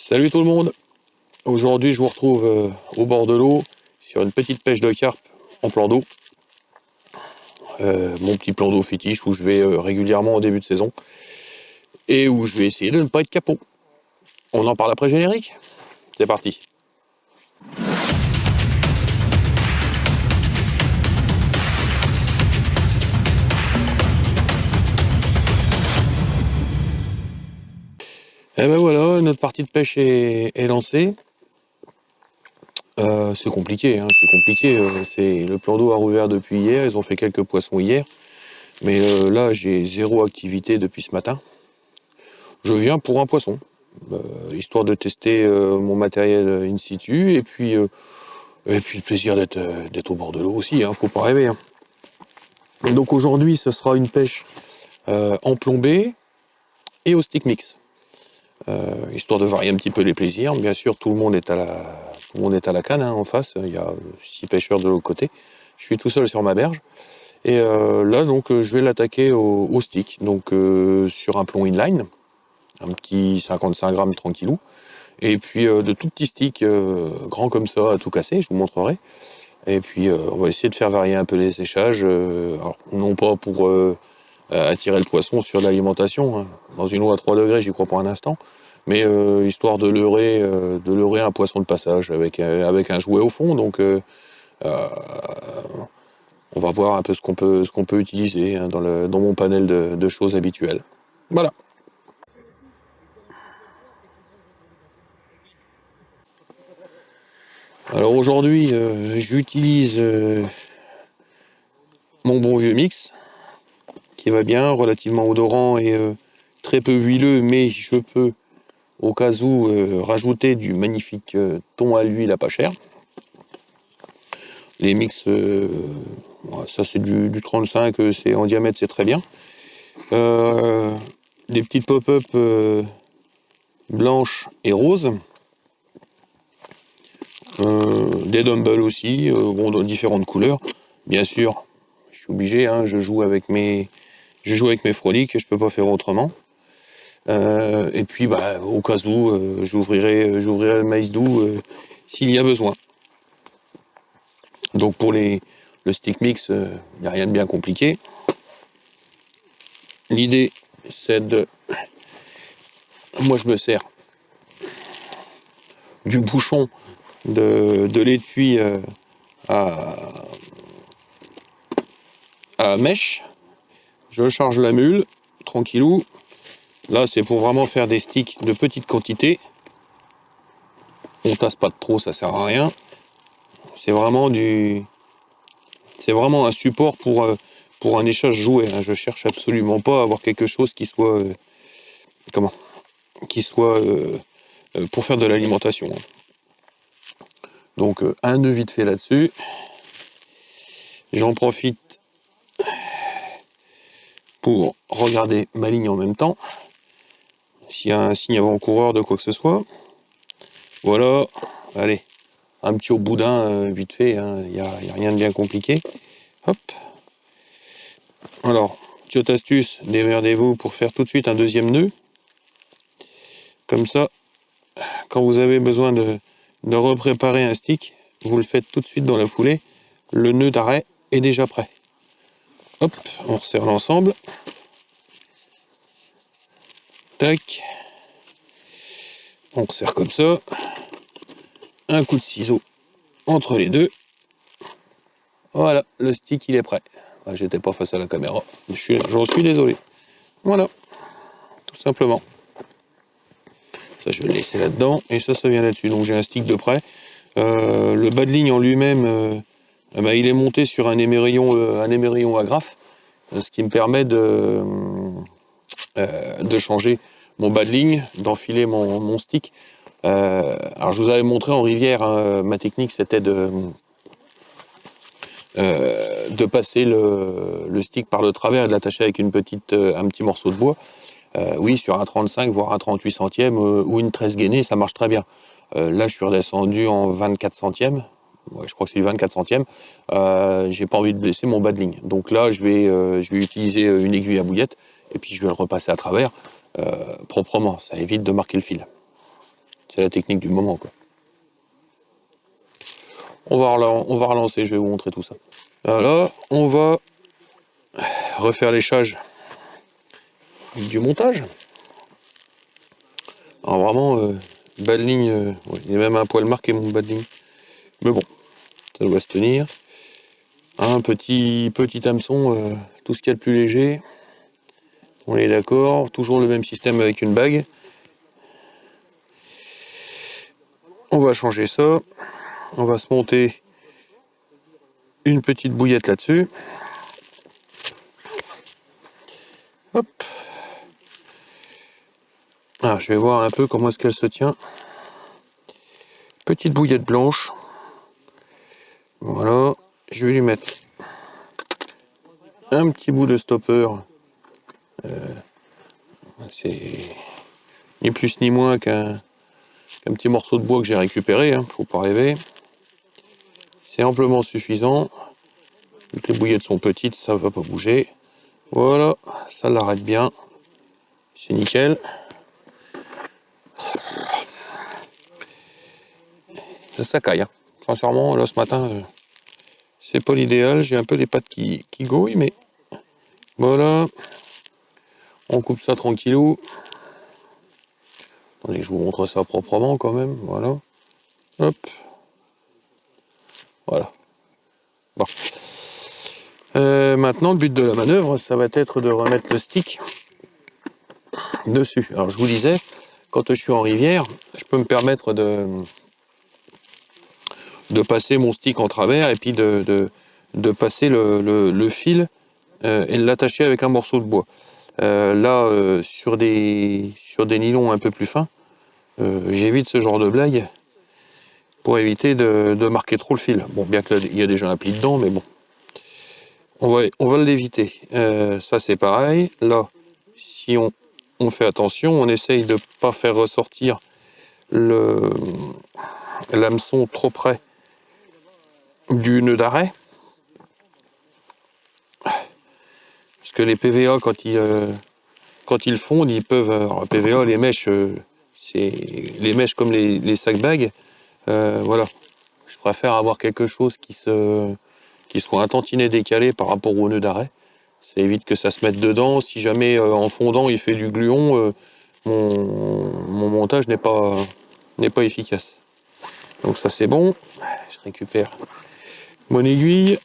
Salut tout le monde. Aujourd'hui je vous retrouve au bord de l'eau sur une petite pêche de carpe en plan d'eau. Mon petit plan d'eau fétiche où je vais régulièrement au début de saison et où je vais essayer de ne pas être capot. On en parle après générique. C'est parti. Et ben voilà, notre partie de pêche est lancée. C'est compliqué, hein, c'est compliqué. Le plan d'eau a rouvert depuis hier, ils ont fait quelques poissons hier. Mais là, j'ai zéro activité depuis ce matin. Je viens pour un poisson, histoire de tester mon matériel in situ, et puis le plaisir d'être au bord de l'eau aussi, hein, faut pas rêver. Hein. Donc aujourd'hui, ce sera une pêche en plombée et au stick mix, histoire de varier un petit peu les plaisirs. Bien sûr, tout le monde est à la canne, hein, en face. Il y a 6 pêcheurs de l'autre côté. Je suis tout seul sur ma berge. Et là, donc, je vais l'attaquer au stick, donc sur un plomb inline, un petit 55 grammes tranquillou. Et puis de tout petits sticks, grands comme ça, à tout casser, je vous montrerai. Et puis on va essayer de faire varier un peu les séchages, alors non pas pour attirer le poisson sur l'alimentation, hein. Dans une eau à 3 degrés, j'y crois pour un instant, mais histoire de leurrer un poisson de passage avec un jouet au fond. Donc on va voir un peu ce qu'on peut utiliser, hein, dans mon panel de choses habituelles. Voilà. Alors aujourd'hui, j'utilise mon bon vieux mix, qui va bien, relativement odorant et très peu huileux, mais je peux, au cas où, rajouter du magnifique thon à l'huile à pas cher. Les mix, ça c'est du 35, c'est en diamètre, c'est très bien. Des petites pop-up blanches et roses. Des dumbbells aussi, dans différentes couleurs. Bien sûr, je suis obligé, hein, je joue avec mes froliques, je peux pas faire autrement. Et puis au cas où, j'ouvrirai le maïs doux s'il y a besoin. Donc pour le stick mix, il n'y a rien de bien compliqué. L'idée, c'est moi je me sers du bouchon de l'étui à mèche. Je charge la mule, tranquillou. Là, c'est pour vraiment faire des sticks de petite quantité. On tasse pas de trop, ça sert à rien. C'est vraiment un support pour un échage jouet, hein. Je cherche absolument pas à avoir quelque chose qui soit pour faire de l'alimentation. Donc un nœud vite fait là-dessus. J'en profite pour regarder ma ligne en même temps. S'il y a un signe avant-coureur de quoi que ce soit. Voilà, allez, un petit au boudin vite fait, hein. Il y a rien de bien compliqué. Hop. Alors, petite astuce, démerdez-vous pour faire tout de suite un deuxième nœud. Comme ça, quand vous avez besoin de repréparer un stick, vous le faites tout de suite dans la foulée. Le nœud d'arrêt est déjà prêt. Hop, on resserre l'ensemble. Tac. On resserre comme ça. Un coup de ciseau entre les deux. Voilà, le stick il est prêt. J'étais pas face à la caméra, j'en suis désolé. Voilà, tout simplement. Ça je vais le laisser là-dedans, et ça vient là-dessus. Donc j'ai un stick de près. Le bas de ligne en lui-même, il est monté sur un émerillon agrafe, ce qui me permet de changer mon bas de ligne, d'enfiler mon stick. Alors je vous avais montré en rivière, hein, ma technique c'était de passer le stick par le travers et de l'attacher avec un petit morceau de bois. Oui, sur un 35 voire un 38 centièmes ou une 13 gainée, ça marche très bien. Là je suis redescendu en 24 centièmes. Ouais, je crois que c'est du 24 centièmes. J'ai pas envie de blesser mon bas de ligne, donc là je vais utiliser une aiguille à bouillette et puis je vais le repasser à travers proprement, ça évite de marquer le fil. C'est la technique du moment, quoi. On va relancer, je vais vous montrer tout ça. Voilà, on va refaire l'échage du montage. Alors vraiment, bas de ligne, ouais, il y a même un poil marqué mon bas de ligne. Mais bon, ça doit se tenir. Un petit hameçon, tout ce qu'il y a de plus léger. On est d'accord, toujours le même système avec une bague. On va changer ça. On va se monter une petite bouillette là-dessus. Hop. Alors, je vais voir un peu comment est-ce qu'elle se tient. Petite bouillette blanche. Voilà. Je vais lui mettre un petit bout de stopper. C'est ni plus ni moins qu'un petit morceau de bois que j'ai récupéré. Faut pas rêver. C'est amplement suffisant. Vu que les bouillettes sont petites, ça va pas bouger. Voilà, ça l'arrête bien. C'est nickel. Ça caille. Sincèrement, là ce matin, c'est pas l'idéal. J'ai un peu les pattes qui gouillent, mais voilà. On coupe ça tranquillou. Attendez, je vous montre ça proprement quand même. Voilà. Hop. Voilà. Bon. Maintenant, le but de la manœuvre, ça va être de remettre le stick dessus. Alors, je vous disais, quand je suis en rivière, je peux me permettre de passer mon stick en travers et puis de passer le fil et de l'attacher avec un morceau de bois. Là, sur des nylons un peu plus fins, j'évite ce genre de blague pour éviter de marquer trop le fil. Bon, bien qu'il y a déjà un pli dedans, mais bon. On va l'éviter. Ça, c'est pareil. Là, si on fait attention, on essaye de ne pas faire ressortir l'hameçon trop près du nœud d'arrêt. Parce que les PVA, quand ils fondent, ils peuvent... Alors, PVA, les mèches, c'est les mèches comme les sacs bagues. Voilà. Je préfère avoir quelque chose qui soit un tantinet décalé par rapport au nœud d'arrêt. Ça évite que ça se mette dedans. Si jamais en fondant il fait du gluon, mon montage n'est pas efficace. Donc ça c'est bon. Je récupère mon aiguille.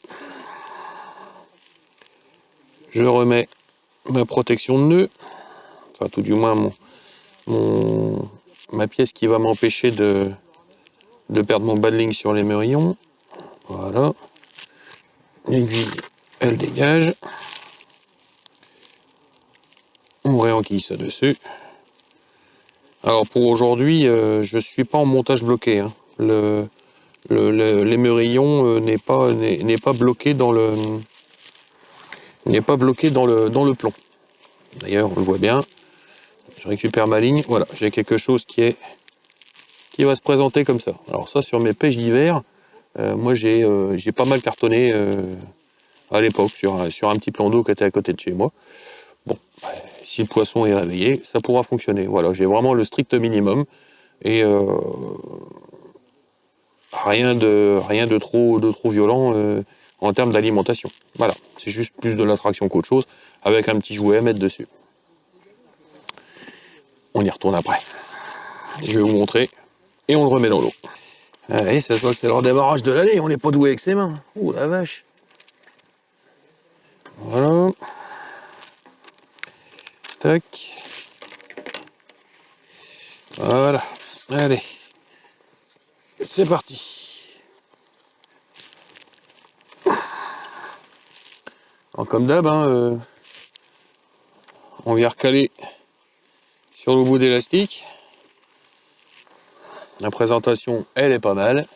Je remets ma protection de nœud. Enfin tout du moins ma pièce qui va m'empêcher de perdre mon bas de ligne sur les merillons. Voilà. L'aiguille, elle dégage. On réenquille ça dessus. Alors pour aujourd'hui, je suis pas en montage bloqué. L'émerillon n'est pas bloqué dans le dans le plomb. D'ailleurs, on le voit bien. Je récupère ma ligne. Voilà, j'ai quelque chose qui va se présenter comme ça. Alors ça, sur mes pêches d'hiver, moi j'ai pas mal cartonné à l'époque sur un petit plan d'eau qui était à côté de chez moi. Bon, si le poisson est réveillé, ça pourra fonctionner. Voilà, j'ai vraiment le strict minimum et rien de trop violent en termes d'alimentation. Voilà, c'est juste plus de l'attraction qu'autre chose, avec un petit jouet à mettre dessus. On y retourne après. Je vais vous montrer et on le remet dans l'eau. Allez, ça se voit que c'est leur démarrage de l'année, on n'est pas doué avec ses mains. Ouh la vache. Voilà. Tac. Voilà. Allez. C'est parti. Alors, comme d'hab, on vient recaler sur le bout d'élastique. La présentation, elle est pas mal.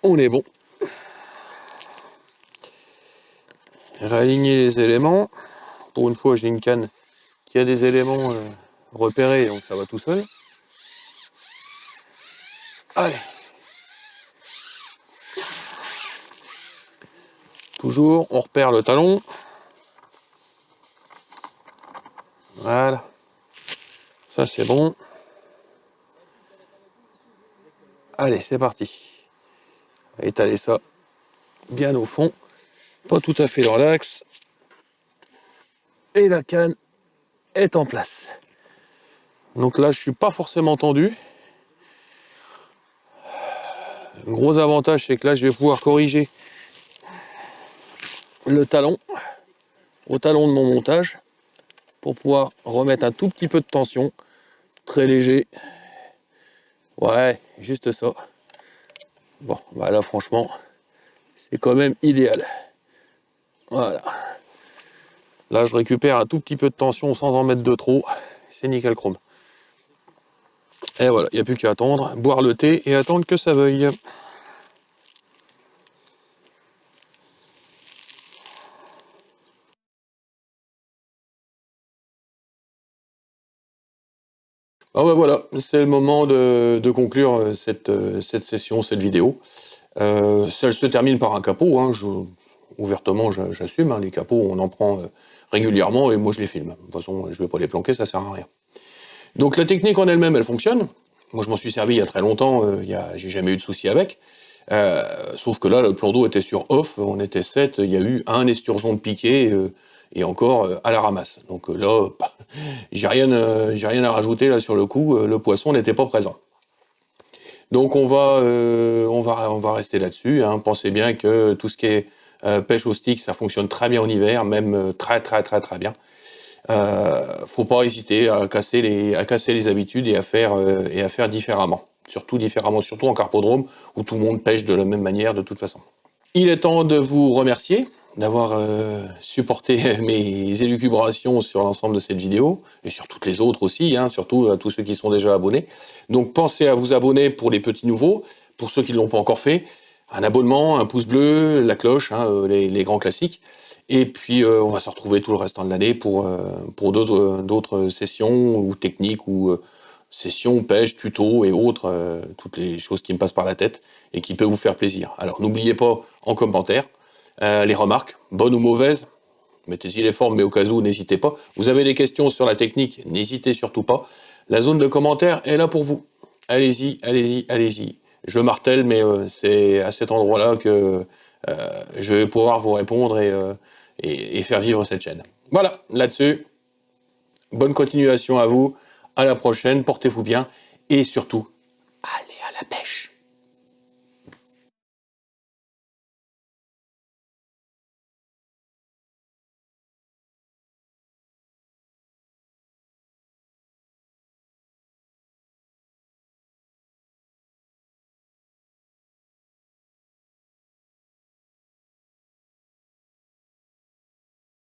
On est bon. Réaligner les éléments. Pour une fois, j'ai une canne qui a des éléments repérés, donc ça va tout seul. Allez. Toujours, on repère le talon. Voilà. Ça, c'est bon. Allez, c'est parti. Étaler ça bien au fond, pas tout à fait dans l'axe. Et la canne est en place. Donc là, je suis pas forcément tendu. Le gros avantage, c'est que là, je vais pouvoir corriger le talon, au talon de mon montage, pour pouvoir remettre un tout petit peu de tension, très léger. Ouais, juste ça. Bon, bah là, franchement, c'est quand même idéal. Voilà. Là, je récupère un tout petit peu de tension sans en mettre de trop. C'est nickel chrome. Et voilà, il n'y a plus qu'à attendre, boire le thé et attendre que ça veuille. Ah bah voilà, c'est le moment de conclure cette session, cette vidéo. Ça se termine par un capot, hein, ouvertement j'assume, hein, les capots on en prend régulièrement et moi je les filme. De toute façon je vais pas les planquer, ça sert à rien. Donc la technique en elle-même elle fonctionne. Moi je m'en suis servi il y a très longtemps, j'ai jamais eu de souci avec. Sauf que là le plan d'eau était sur off, on était 7, il y a eu un esturgeon de piqué et encore à la ramasse. Donc là, j'ai rien à rajouter là sur le coup, le poisson n'était pas présent. Donc on va rester là-dessus, hein. Pensez bien que tout ce qui est pêche au stick, ça fonctionne très bien en hiver, même très bien. Faut pas hésiter à casser les habitudes et à faire différemment. Surtout en carpodrome où tout le monde pêche de la même manière de toute façon. Il est temps de vous remercier d'avoir supporté mes élucubrations sur l'ensemble de cette vidéo, et sur toutes les autres aussi, hein, surtout à tous ceux qui sont déjà abonnés. Donc pensez à vous abonner pour les petits nouveaux, pour ceux qui ne l'ont pas encore fait, un abonnement, un pouce bleu, la cloche, hein, les grands classiques. Et puis on va se retrouver tout le restant de l'année pour d'autres sessions ou techniques ou sessions, pêche, tutos et autres, toutes les choses qui me passent par la tête et qui peuvent vous faire plaisir. Alors n'oubliez pas en commentaire les remarques, bonnes ou mauvaises, mettez-y les formes, mais au cas où, n'hésitez pas. Vous avez des questions sur la technique, n'hésitez surtout pas. La zone de commentaires est là pour vous. Allez-y, allez-y, allez-y. Je martèle, mais c'est à cet endroit-là que je vais pouvoir vous répondre et faire vivre cette chaîne. Voilà, là-dessus, bonne continuation à vous, à la prochaine, portez-vous bien, et surtout,